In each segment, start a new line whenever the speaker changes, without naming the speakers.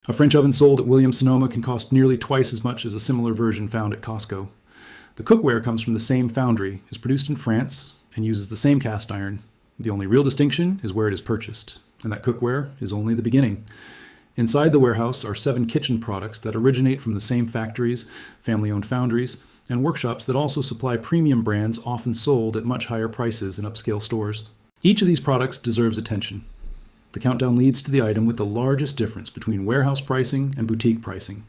A French oven sold at Williams-Sonoma can cost nearly twice as much as a similar version found at Costco. The cookware comes from the same foundry, is produced in France, and uses the same cast iron. The only real distinction is where it is purchased, and that cookware is only the beginning. Inside the warehouse are 7 kitchen products that originate from the same factories, family-owned foundries, and workshops that also supply premium brands often sold at much higher prices in upscale stores. Each of these products deserves attention. The countdown leads to the item with the largest difference between warehouse pricing and boutique pricing.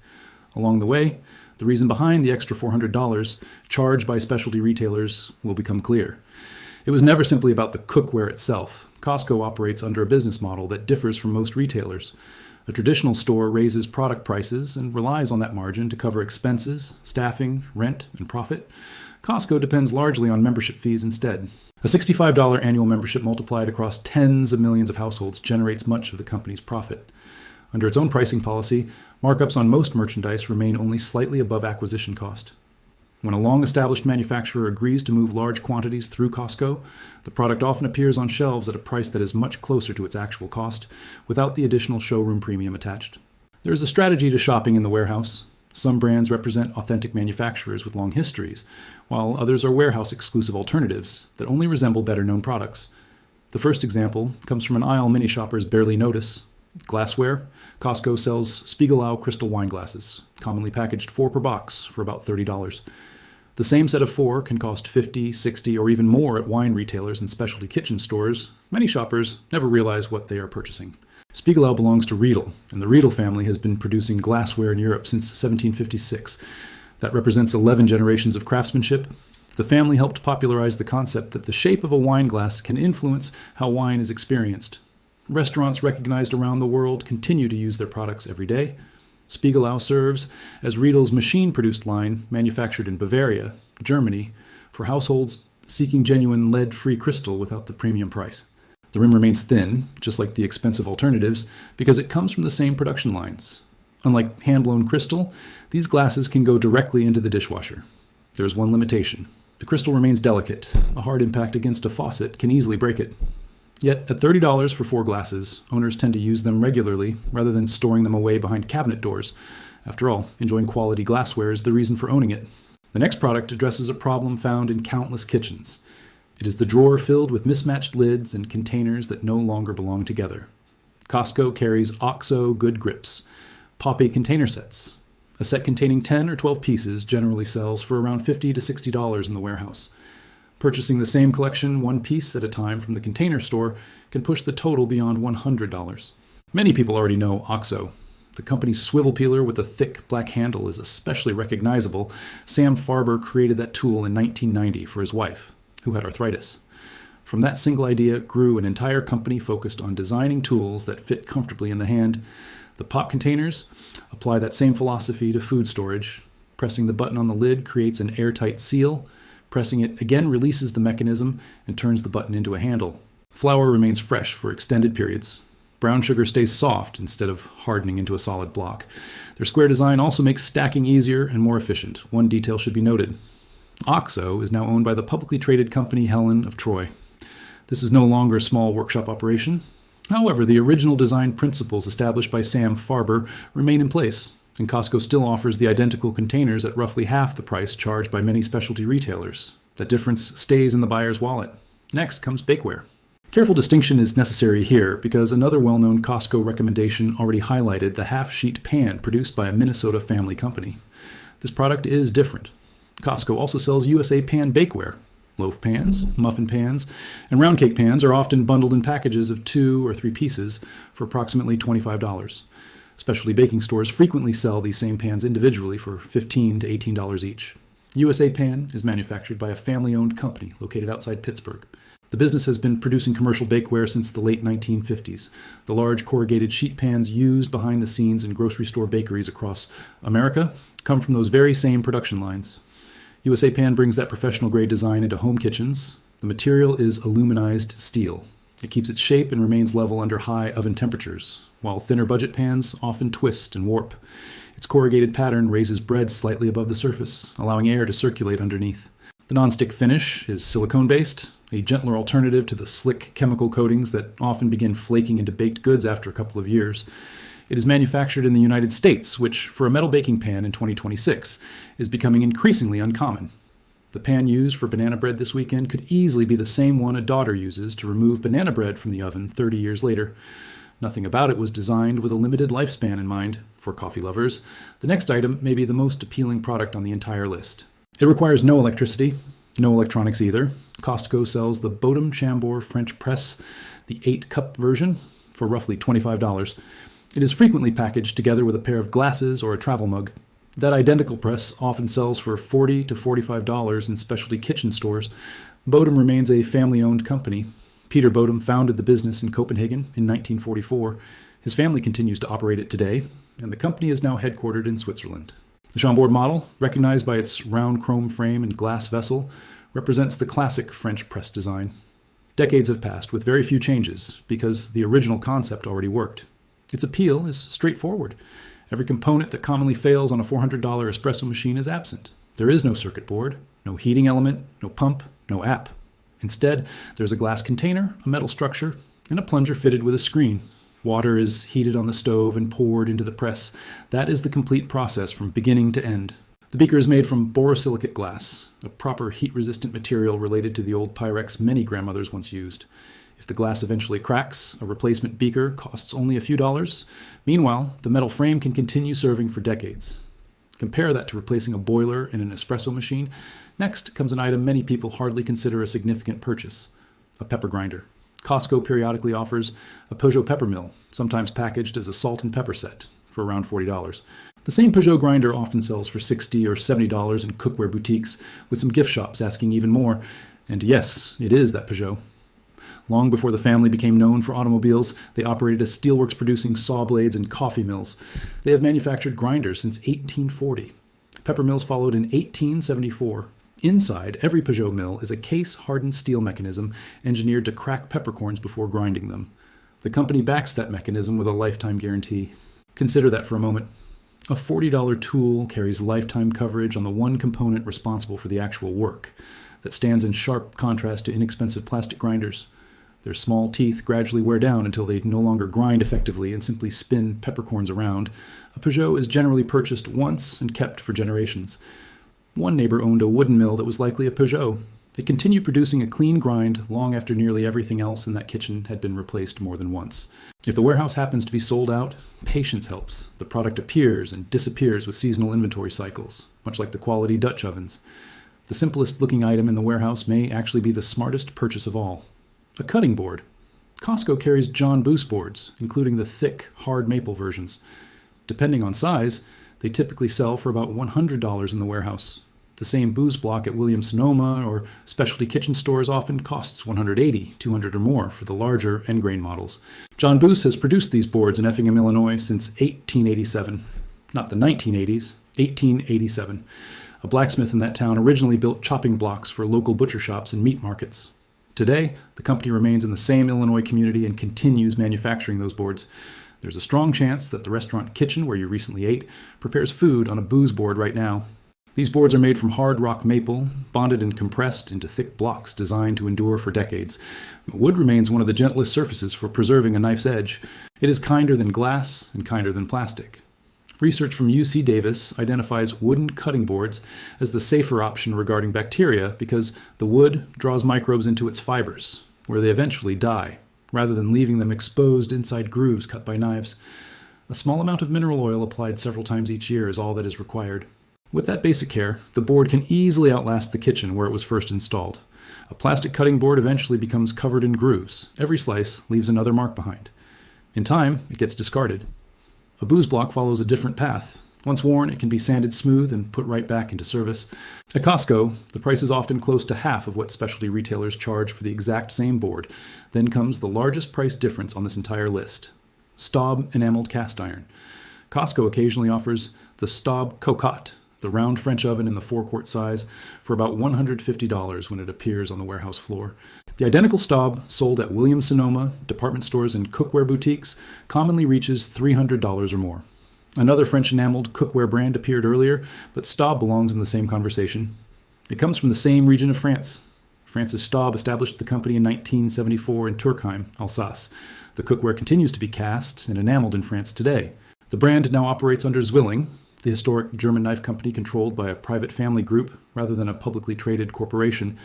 Along the way, the reason behind the extra $400 charged by specialty retailers will become clear. It was never simply about the cookware itself. Costco operates under a business model that differs from most retailers. A traditional store raises product prices and relies on that margin to cover expenses, staffing, rent, and profit. Costco depends largely on membership fees instead. A $65 annual membership multiplied across tens of millions of households generates much of the company's profit. Under its own pricing policy, markups on most merchandise remain only slightly above acquisition cost. When a long-established manufacturer agrees to move large quantities through Costco, the product often appears on shelves at a price that is much closer to its actual cost, without the additional showroom premium attached. There is a strategy to shopping in the warehouse. Some brands represent authentic manufacturers with long histories, while others are warehouse-exclusive alternatives that only resemble better-known products. The first example comes from an aisle many shoppers barely notice. Glassware. Costco sells Spiegelau crystal wine glasses, commonly packaged 4 per box for about $30. The same set of 4 can cost $50, $60, or even more at wine retailers and specialty kitchen stores. Many shoppers never realize what they are purchasing. Spiegelau belongs to Riedel, and the Riedel family has been producing glassware in Europe since 1756. That represents 11 generations of craftsmanship. The family helped popularize the concept that the shape of a wine glass can influence how wine is experienced. Restaurants recognized around the world continue to use their products every day. Spiegelau serves as Riedel's machine-produced line, manufactured in Bavaria, Germany, for households seeking genuine lead-free crystal without the premium price. The rim remains thin, just like the expensive alternatives, because it comes from the same production lines. Unlike hand-blown crystal, these glasses can go directly into the dishwasher. There is one limitation. The crystal remains delicate. A hard impact against a faucet can easily break it. Yet, at $30 for 4 glasses, owners tend to use them regularly rather than storing them away behind cabinet doors. After all, enjoying quality glassware is the reason for owning it. The next product addresses a problem found in countless kitchens. It is the drawer filled with mismatched lids and containers that no longer belong together. Costco carries OXO Good Grips, Poppy container sets. A set containing 10 or 12 pieces generally sells for around $50 to $60 in the warehouse. Purchasing the same collection, 1 piece at a time from the container store, can push the total beyond $100. Many people already know OXO. The company's swivel peeler with a thick black handle is especially recognizable. Sam Farber created that tool in 1990 for his wife, who had arthritis. From that single idea grew an entire company focused on designing tools that fit comfortably in the hand. The pop containers apply that same philosophy to food storage. Pressing the button on the lid creates an airtight seal. Pressing it again releases the mechanism and turns the button into a handle. Flour remains fresh for extended periods. Brown sugar stays soft instead of hardening into a solid block. Their square design also makes stacking easier and more efficient. One detail should be noted. OXO is now owned by the publicly traded company Helen of Troy. This is no longer a small workshop operation. However, the original design principles established by Sam Farber remain in place, and Costco still offers the identical containers at roughly half the price charged by many specialty retailers. That difference stays in the buyer's wallet. Next comes bakeware. Careful distinction is necessary here because another well-known Costco recommendation already highlighted the half-sheet pan produced by a Minnesota family company. This product is different. Costco also sells USA Pan bakeware. Loaf pans, muffin pans, and round cake pans are often bundled in packages of 2 or 3 pieces for approximately $25. Specialty baking stores frequently sell these same pans individually for $15 to $18 each. USA Pan is manufactured by a family-owned company located outside Pittsburgh. The business has been producing commercial bakeware since the late 1950s. The large corrugated sheet pans used behind the scenes in grocery store bakeries across America come from those very same production lines. USA Pan brings that professional-grade design into home kitchens. The material is aluminized steel. It keeps its shape and remains level under high oven temperatures, while thinner budget pans often twist and warp. Its corrugated pattern raises bread slightly above the surface, allowing air to circulate underneath. The nonstick finish is silicone-based, a gentler alternative to the slick chemical coatings that often begin flaking into baked goods after a couple of years. It is manufactured in the United States, which, for a metal baking pan in 2026, is becoming increasingly uncommon. The pan used for banana bread this weekend could easily be the same one a daughter uses to remove banana bread from the oven 30 years later. Nothing about it was designed with a limited lifespan in mind. For coffee lovers, the next item may be the most appealing product on the entire list. It requires no electricity, no electronics either. Costco sells the Bodum Chambord French press, the 8-cup version, for roughly $25. It is frequently packaged together with a pair of glasses or a travel mug. That identical press often sells for $40 to $45 in specialty kitchen stores. Bodum remains a family-owned company. Peter Bodum founded the business in Copenhagen in 1944. His family continues to operate it today, and the company is now headquartered in Switzerland. The Chambord model, recognized by its round chrome frame and glass vessel, represents the classic French press design. Decades have passed with very few changes because the original concept already worked. Its appeal is straightforward. Every component that commonly fails on a $400 espresso machine is absent. There is no circuit board, no heating element, no pump, no app. Instead, there's a glass container, a metal structure, and a plunger fitted with a screen. Water is heated on the stove and poured into the press. That is the complete process from beginning to end. The beaker is made from borosilicate glass, a proper heat-resistant material related to the old Pyrex many grandmothers once used. If the glass eventually cracks, a replacement beaker costs only a few dollars. Meanwhile, the metal frame can continue serving for decades. Compare that to replacing a boiler in an espresso machine. Next comes an item many people hardly consider a significant purchase: a pepper grinder. Costco periodically offers a Peugeot pepper mill, sometimes packaged as a salt and pepper set, for around $40. The same Peugeot grinder often sells for $60 or $70 in cookware boutiques, with some gift shops asking even more. And yes, it is that Peugeot. Long before the family became known for automobiles, they operated as steelworks producing saw blades and coffee mills. They have manufactured grinders since 1840. Pepper mills followed in 1874. Inside every Peugeot mill is a case-hardened steel mechanism engineered to crack peppercorns before grinding them. The company backs that mechanism with a lifetime guarantee. Consider that for a moment. A $40 tool carries lifetime coverage on the one component responsible for the actual work. That stands in sharp contrast to inexpensive plastic grinders. Their small teeth gradually wear down until they no longer grind effectively and simply spin peppercorns around. A Peugeot is generally purchased once and kept for generations. One neighbor owned a wooden mill that was likely a Peugeot. It continued producing a clean grind long after nearly everything else in that kitchen had been replaced more than once. If the warehouse happens to be sold out, patience helps. The product appears and disappears with seasonal inventory cycles, much like the quality Dutch ovens. The simplest looking item in the warehouse may actually be the smartest purchase of all: a cutting board. Costco carries John Boos boards, including the thick, hard maple versions. Depending on size, they typically sell for about $100 in the warehouse. The same Boos block at Williams-Sonoma or specialty kitchen stores often costs $180, $200 or more for the larger end grain models. John Boos has produced these boards in Effingham, Illinois since 1887. Not the 1980s, 1887. A blacksmith in that town originally built chopping blocks for local butcher shops and meat markets. Today, the company remains in the same Illinois community and continues manufacturing those boards. There's a strong chance that the restaurant kitchen where you recently ate prepares food on a Boos board right now. These boards are made from hard rock maple, bonded and compressed into thick blocks designed to endure for decades. Wood remains one of the gentlest surfaces for preserving a knife's edge. It is kinder than glass and kinder than plastic. Research from UC Davis identifies wooden cutting boards as the safer option regarding bacteria because the wood draws microbes into its fibers, where they eventually die, rather than leaving them exposed inside grooves cut by knives. A small amount of mineral oil applied several times each year is all that is required. With that basic care, the board can easily outlast the kitchen where it was first installed. A plastic cutting board eventually becomes covered in grooves. Every slice leaves another mark behind. In time, it gets discarded. A Boos block follows a different path. Once worn, it can be sanded smooth and put right back into service. At Costco, the price is often close to half of what specialty retailers charge for the exact same board. Then comes the largest price difference on this entire list: Staub enameled cast iron. Costco occasionally offers the Staub Cocotte, the round French oven in the 4-quart size, for about $150 when it appears on the warehouse floor. The identical Staub, sold at Williams-Sonoma, department stores, and cookware boutiques, commonly reaches $300 or more. Another French enameled cookware brand appeared earlier, but Staub belongs in the same conversation. It comes from the same region of France. Francis Staub established the company in 1974 in Turkheim, Alsace. The cookware continues to be cast and enameled in France today. The brand now operates under Zwilling, the historic German knife company controlled by a private family group rather than a publicly traded corporation.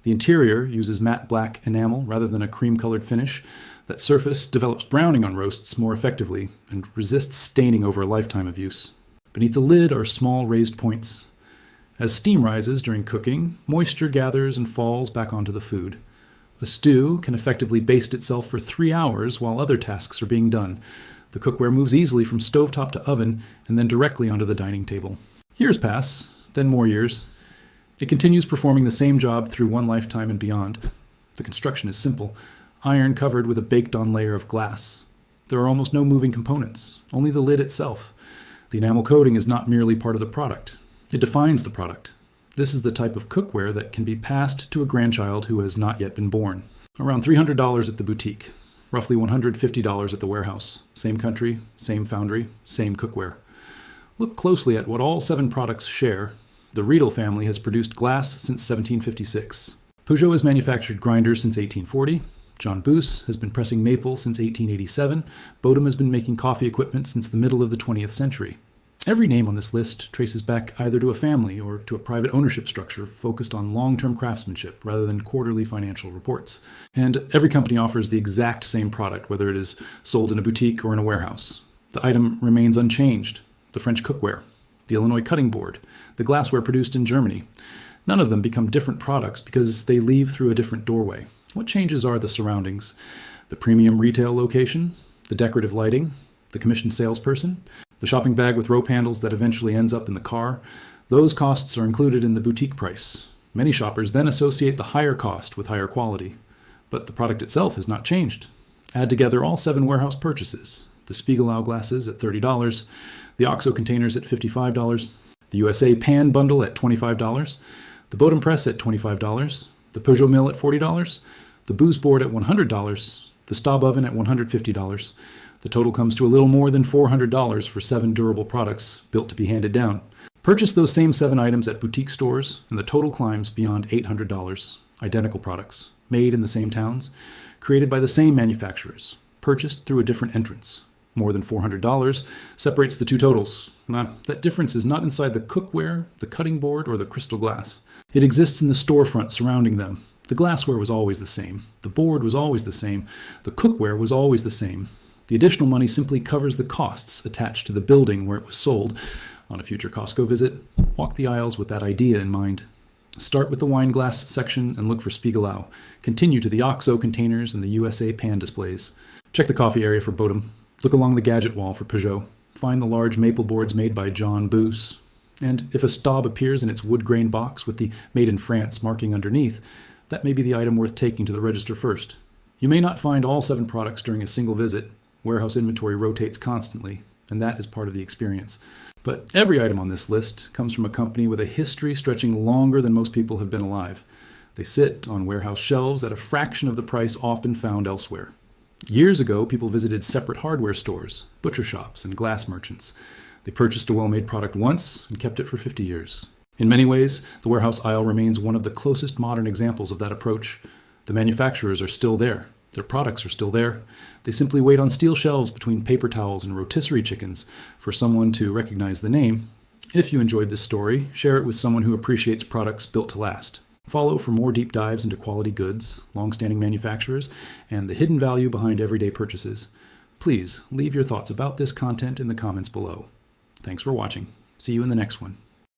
The interior uses matte black enamel rather than a cream-colored finish. That surface develops browning on roasts more effectively and resists staining over a lifetime of use. Beneath the lid are small raised points. As steam rises during cooking, moisture gathers and falls back onto the food. A stew can effectively baste itself for 3 hours while other tasks are being done. The cookware moves easily from stovetop to oven and then directly onto the dining table. Years pass, then more years. It continues performing the same job through one lifetime and beyond. The construction is simple, iron covered with a baked-on layer of glass. There are almost no moving components, only the lid itself. The enamel coating is not merely part of the product. It defines the product. This is the type of cookware that can be passed to a grandchild who has not yet been born. Around $300 at the boutique. Roughly $150 at the warehouse. Same country, same foundry, same cookware. Look closely at what all 7 products share. The Riedel family has produced glass since 1756. Peugeot has manufactured grinders since 1840. John Boos has been pressing maple since 1887. Bodum has been making coffee equipment since the middle of the 20th century. Every name on this list traces back either to a family or to a private ownership structure focused on long-term craftsmanship rather than quarterly financial reports. And every company offers the exact same product, whether it is sold in a boutique or in a warehouse. The item remains unchanged. The French cookware, the Illinois cutting board, the glassware produced in Germany. None of them become different products because they leave through a different doorway. What changes are the surroundings, the premium retail location, the decorative lighting, the commissioned salesperson, the shopping bag with rope handles that eventually ends up in the car. Those costs are included in the boutique price. Many shoppers then associate the higher cost with higher quality. But the product itself has not changed. Add together all 7 warehouse purchases. The Spiegelau glasses at $30, the OXO containers at $55, the USA pan bundle at $25, the Bodum press at $25, the Peugeot mill at $40, the Boos board at $100, the Staub oven at $150. The total comes to a little more than $400 for 7 durable products built to be handed down. Purchase those same 7 items at boutique stores, and the total climbs beyond $800. Identical products, made in the same towns, created by the same manufacturers, purchased through a different entrance. More than $400 separates the two totals. Now, that difference is not inside the cookware, the cutting board, or the crystal glass. It exists in the storefront surrounding them. The glassware was always the same. The board was always the same. The cookware was always the same. The additional money simply covers the costs attached to the building where it was sold. On a future Costco visit, walk the aisles with that idea in mind. Start with the wine glass section and look for Spiegelau. Continue to the OXO containers and the USA pan displays. Check the coffee area for Bodum. Look along the gadget wall for Peugeot. Find the large maple boards made by John Boos. And if a Staub appears in its wood grain box with the Made in France marking underneath, that may be the item worth taking to the register first. You may not find all 7 products during a single visit. Warehouse inventory rotates constantly, and that is part of the experience. But every item on this list comes from a company with a history stretching longer than most people have been alive. They sit on warehouse shelves at a fraction of the price often found elsewhere. Years ago, people visited separate hardware stores, butcher shops, and glass merchants. They purchased a well-made product once and kept it for 50 years. In many ways, the warehouse aisle remains one of the closest modern examples of that approach. The manufacturers are still there. Their products are still there. They simply wait on steel shelves between paper towels and rotisserie chickens for someone to recognize the name. If you enjoyed this story, share it with someone who appreciates products built to last. Follow for more deep dives into quality goods, long-standing manufacturers, and the hidden value behind everyday purchases. Please leave your thoughts about this content in the comments below. Thanks for watching. See you in the next one.